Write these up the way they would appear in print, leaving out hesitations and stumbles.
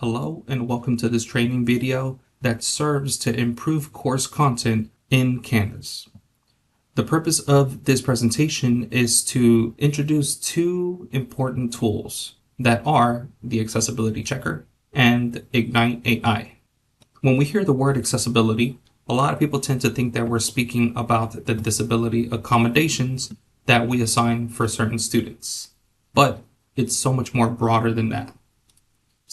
Hello and welcome to this training video that serves to improve course content in Canvas. The purpose of this presentation is to introduce two important tools that are the Accessibility Checker and Ignite AI. When we hear the word accessibility, a lot of people tend to think that we're speaking about the disability accommodations that we assign for certain students, but it's so much more broader than that.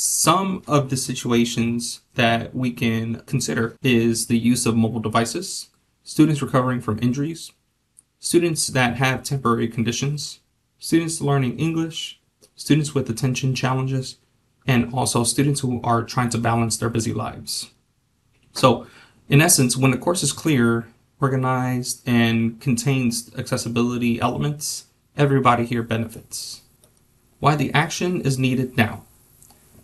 Some of the situations that we can consider is the use of mobile devices, students recovering from injuries, students that have temporary conditions, students learning English, students with attention challenges, and also students who are trying to balance their busy lives. So, in essence, when a course is clear, organized, and contains accessibility elements, everybody here benefits. Why the action is needed now.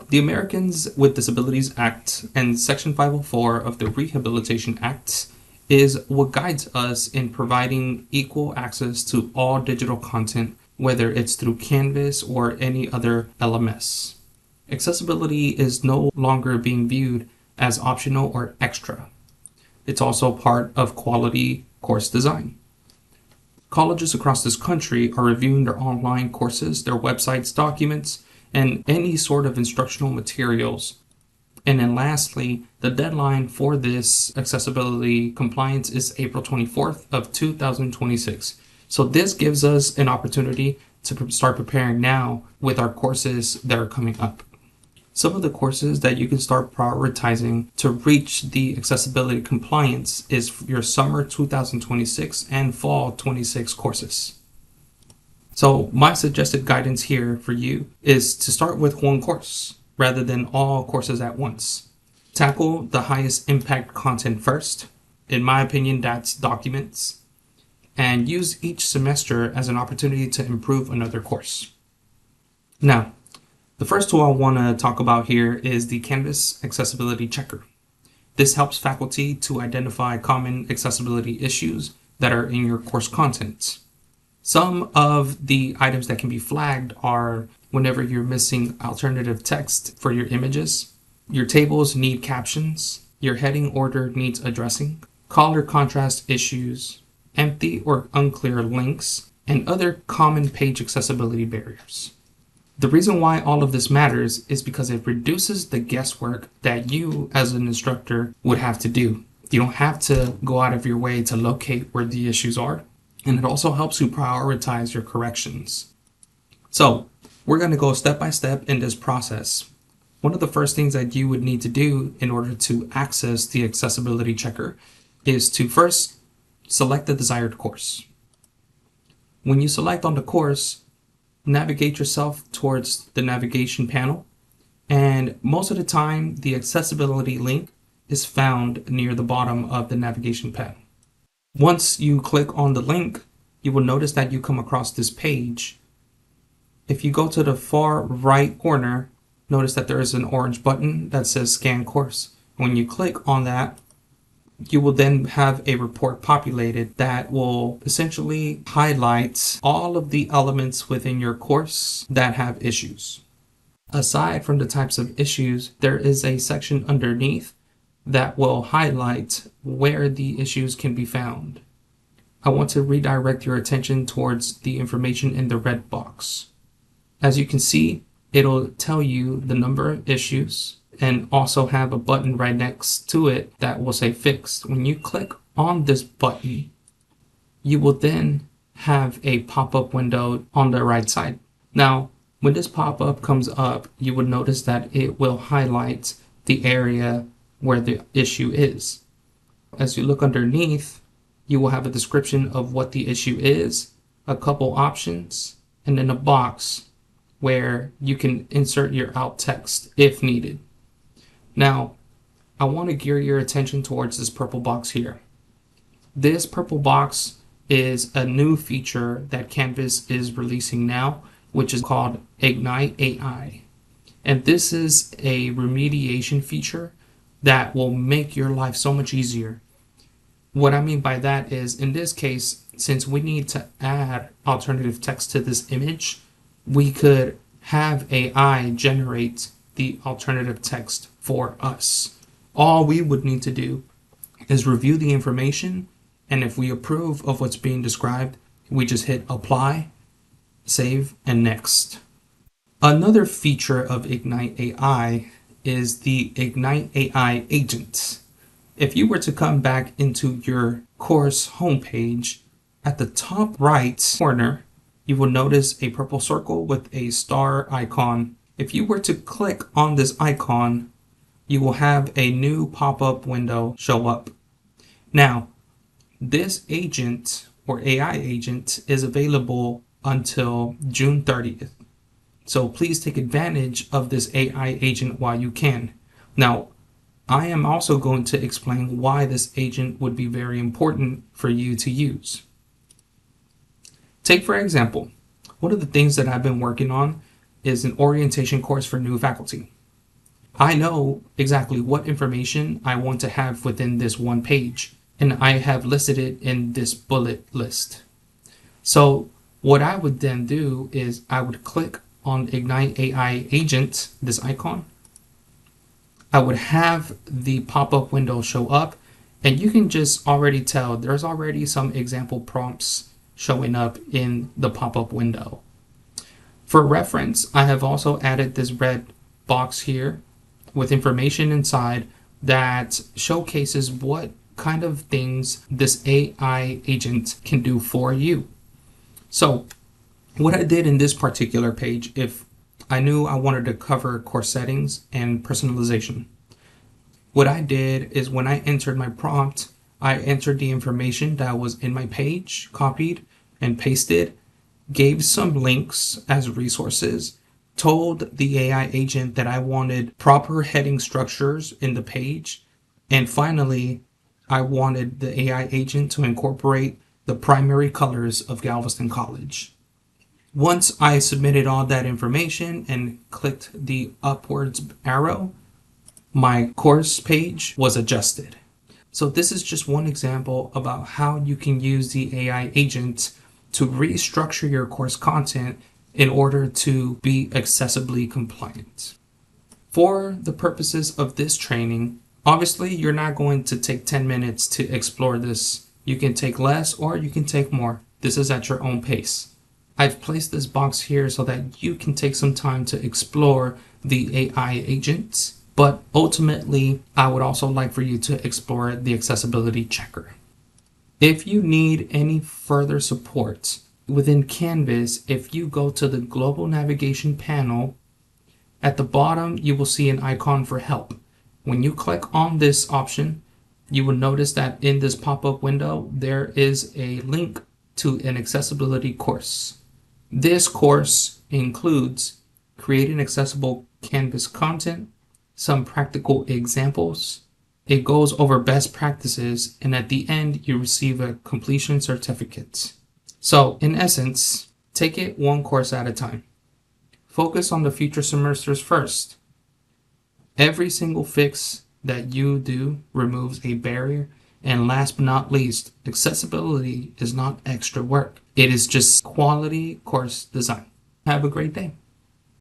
The Americans with Disabilities Act and Section 504 of the Rehabilitation Act is what guides us in providing equal access to all digital content, whether it's through Canvas or any other LMS. Accessibility is no longer being viewed as optional or extra. It's also part of quality course design. Colleges across this country are reviewing their online courses, their websites, documents, and any sort of instructional materials. And then lastly, the deadline for this accessibility compliance is April 24th of 2026. So this gives us an opportunity to start preparing now with our courses that are coming up. Some of the courses that you can start prioritizing to reach the accessibility compliance is your summer 2026 and fall 26 courses. So my suggested guidance here for you is to start with one course rather than all courses at once. Tackle the highest impact content first. In my opinion, that's documents. And use each semester as an opportunity to improve another course. Now, the first tool I want to talk about here is the Canvas Accessibility Checker. This helps faculty to identify common accessibility issues that are in your course content. Some of the items that can be flagged are whenever you're missing alternative text for your images, your tables need captions, your heading order needs addressing, color contrast issues, empty or unclear links, and other common page accessibility barriers. The reason why all of this matters is because it reduces the guesswork that you as an instructor would have to do. You don't have to go out of your way to locate where the issues are. And it also helps you prioritize your corrections. So we're going to go step by step in this process. One of the first things that you would need to do in order to access the accessibility checker is to first select the desired course. When you select on the course, navigate yourself towards the navigation panel. And most of the time, the accessibility link is found near the bottom of the navigation panel. Once you click on the link, you will notice that you come across this page. If you go to the far right corner, notice that there is an orange button that says Scan Course. When you click on that, you will then have a report populated that will essentially highlight all of the elements within your course that have issues. Aside from the types of issues, there is a section underneath that will highlight where the issues can be found. I want to redirect your attention towards the information in the red box. As you can see, it'll tell you the number of issues and also have a button right next to it that will say Fixed. When you click on this button, you will then have a pop-up window on the right side. Now, when this pop-up comes up, you will notice that it will highlight the area where the issue is. As you look underneath, you will have a description of what the issue is, a couple options, and then a box where you can insert your alt text if needed. Now, I want to gear your attention towards this purple box here. This purple box is a new feature that Canvas is releasing now, which is called Ignite AI. And this is a remediation feature that will make your life so much easier. What I mean by that is, in this case, since we need to add alternative text to this image, we could have AI generate the alternative text for us. All we would need to do is review the information, and if we approve of what's being described, we just hit apply, save, and next. Another feature of Ignite AI is the Ignite AI agent. If you were to come back into your course homepage, at the top right corner, you will notice a purple circle with a star icon. If you were to click on this icon, you will have a new pop-up window show up. Now, this agent or AI agent is available until June 30th. So please take advantage of this AI agent while you can. Now, I am also going to explain why this agent would be very important for you to use. Take, for example, one of the things that I've been working on is an orientation course for new faculty. I know exactly what information I want to have within this one page, and I have listed it in this bullet list. So what I would then do is I would click on Ignite AI agent, this icon. I would have the pop-up window show up, and you can just already tell there's already some example prompts showing up in the pop-up window. For reference, I have also added this red box here with information inside that showcases what kind of things this AI agent can do for you. So what I did in this particular page, if I knew I wanted to cover course settings and personalization, what I did is when I entered my prompt, I entered the information that was in my page, copied and pasted, gave some links as resources, told the AI agent that I wanted proper heading structures in the page, and finally, I wanted the AI agent to incorporate the primary colors of Galveston College. Once I submitted all that information and clicked the upwards arrow, my course page was adjusted. So this is just one example about how you can use the AI agent to restructure your course content in order to be accessibly compliant. For the purposes of this training, obviously you're not going to take 10 minutes to explore this. You can take less or you can take more. This is at your own pace. I've placed this box here so that you can take some time to explore the AI agent, but ultimately I would also like for you to explore the accessibility checker. If you need any further support within Canvas, if you go to the global navigation panel, at the bottom you will see an icon for help. When you click on this option, you will notice that in this pop-up window there is a link to an accessibility course. This course includes creating accessible Canvas content, some practical examples. It goes over best practices, and at the end you receive a completion certificate. So in essence, take it one course at a time. Focus on the future semesters first. Every single fix that you do removes a barrier, and last but not least, accessibility is not extra work. It is just quality course design. Have a great day.